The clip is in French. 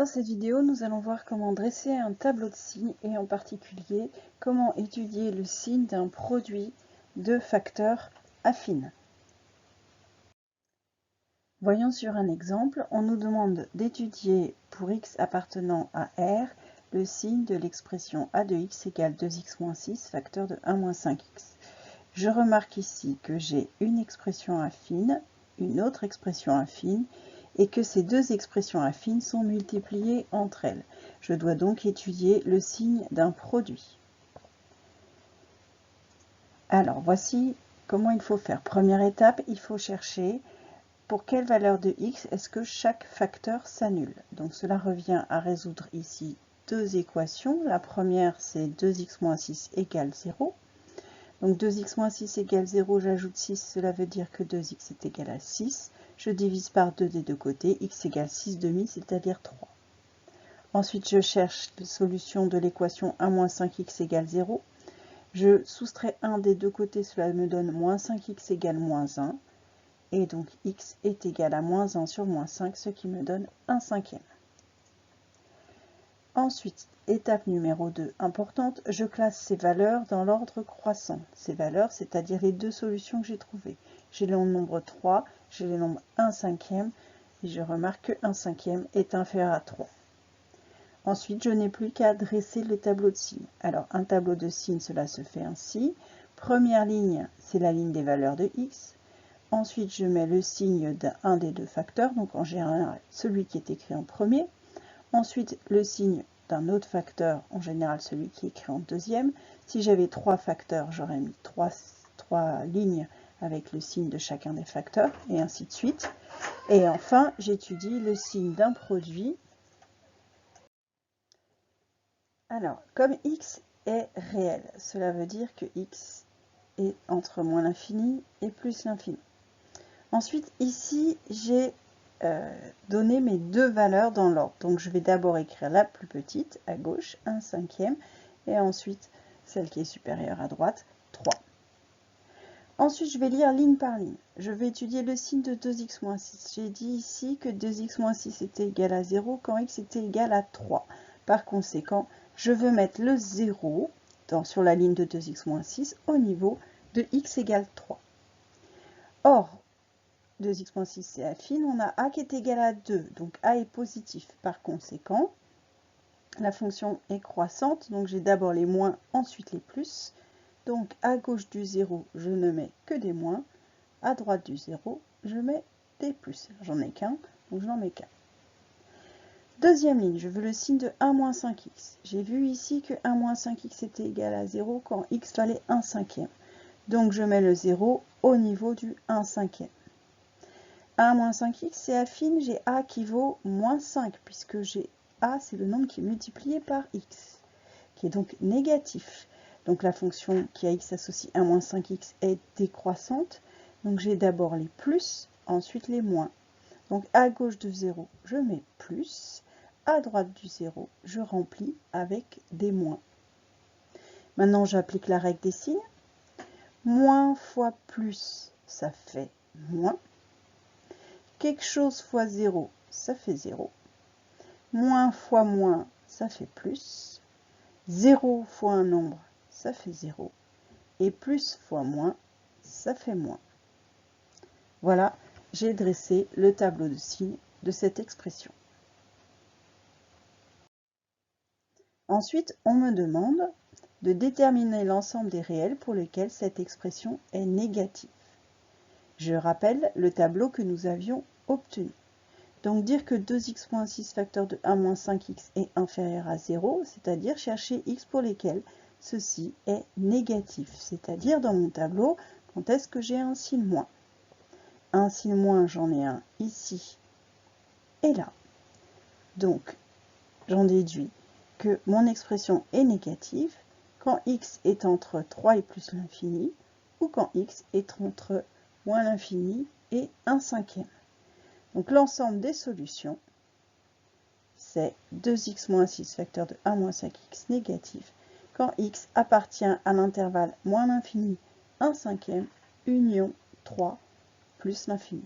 Dans cette vidéo, nous allons voir comment dresser un tableau de signes et en particulier comment étudier le signe d'un produit de facteurs affines. Voyons sur un exemple, on nous demande d'étudier pour x appartenant à R le signe de l'expression a de x égale 2x moins 6 facteur de 1 moins 5x. Je remarque ici que j'ai une expression affine, une autre expression affine, et que ces deux expressions affines sont multipliées entre elles. Je dois donc étudier le signe d'un produit. Alors, voici comment il faut faire. Première étape, il faut chercher pour quelle valeur de x est-ce que chaque facteur s'annule. Donc, cela revient à résoudre ici deux équations. La première, c'est 2x moins 6 égale 0. Donc 2x moins 6 égale 0, j'ajoute 6, cela veut dire que 2x est égal à 6. Je divise par 2 des deux côtés, x égale 6 demi, c'est-à-dire 3. Ensuite, je cherche la solution de l'équation 1 moins 5x égale 0. Je soustrais 1 des deux côtés, cela me donne moins 5x égale moins 1. Et donc x est égal à moins 1 sur moins 5, ce qui me donne 1 cinquième. Ensuite, étape numéro 2 importante, je classe ces valeurs dans l'ordre croissant. Ces valeurs, c'est-à-dire les deux solutions que j'ai trouvées. J'ai le nombre 3, j'ai le nombre 1 cinquième, et je remarque que 1 cinquième est inférieur à 3. Ensuite, je n'ai plus qu'à dresser le tableau de signes. Alors, un tableau de signes, cela se fait ainsi. Première ligne, c'est la ligne des valeurs de x. Ensuite, je mets le signe d'un des deux facteurs, donc en général, celui qui est écrit en premier. Ensuite, le signe d'un autre facteur, en général celui qui est écrit en deuxième. Si j'avais trois facteurs, j'aurais mis trois lignes avec le signe de chacun des facteurs, et ainsi de suite. Et enfin, j'étudie le signe d'un produit. Alors, comme x est réel, cela veut dire que x est entre moins l'infini et plus l'infini. Ensuite, ici, j'ai donner mes deux valeurs dans l'ordre. Donc je vais d'abord écrire la plus petite à gauche, 1 cinquième, et ensuite celle qui est supérieure à droite, 3. Ensuite, je vais lire ligne par ligne. Je vais étudier le signe de 2x moins 6. J'ai dit ici que 2x moins 6 était égal à 0 quand x était égal à 3. Par conséquent, je veux mettre le 0 sur la ligne de 2x moins 6 au niveau de x égale 3. Or, 2x moins 6 c'est affine, on a a qui est égal à 2, donc a est positif. Par conséquent, la fonction est croissante, donc j'ai d'abord les moins, ensuite les plus. Donc à gauche du 0, je ne mets que des moins, à droite du 0, je mets des plus. J'en ai qu'un, donc je n'en mets qu'un. Deuxième ligne, je veux le signe de 1 moins 5x. J'ai vu ici que 1 moins 5x était égal à 0 quand x valait 1 cinquième. Donc je mets le 0 au niveau du 1 cinquième. 1 moins 5x, c'est affine, j'ai a qui vaut moins 5, puisque j'ai a, c'est le nombre qui est multiplié par x, qui est donc négatif. Donc la fonction qui a x associe 1 moins 5x est décroissante. Donc j'ai d'abord les plus, ensuite les moins. Donc à gauche de 0, je mets plus. À droite du 0, je remplis avec des moins. Maintenant, j'applique la règle des signes. Moins fois plus, ça fait moins. Quelque chose fois 0, ça fait 0. Moins fois moins, ça fait plus. 0 fois un nombre, ça fait 0. Et plus fois moins, ça fait moins. Voilà, j'ai dressé le tableau de signes de cette expression. Ensuite, on me demande de déterminer l'ensemble des réels pour lesquels cette expression est négative. Je rappelle le tableau que nous avions obtenu. Donc dire que 2x moins 6 facteur de 1 moins 5x est inférieur à 0, c'est-à-dire chercher x pour lesquels ceci est négatif. C'est-à-dire dans mon tableau, quand est-ce que j'ai un signe moins. Un signe moins, j'en ai un ici et là. Donc, j'en déduis que mon expression est négative quand x est entre 3 et plus l'infini, ou quand x est entre moins l'infini et 1 cinquième. Donc l'ensemble des solutions, c'est 2x moins 6 facteur de 1 moins 5x négatif quand x appartient à l'intervalle moins l'infini 1 cinquième union 3 plus l'infini.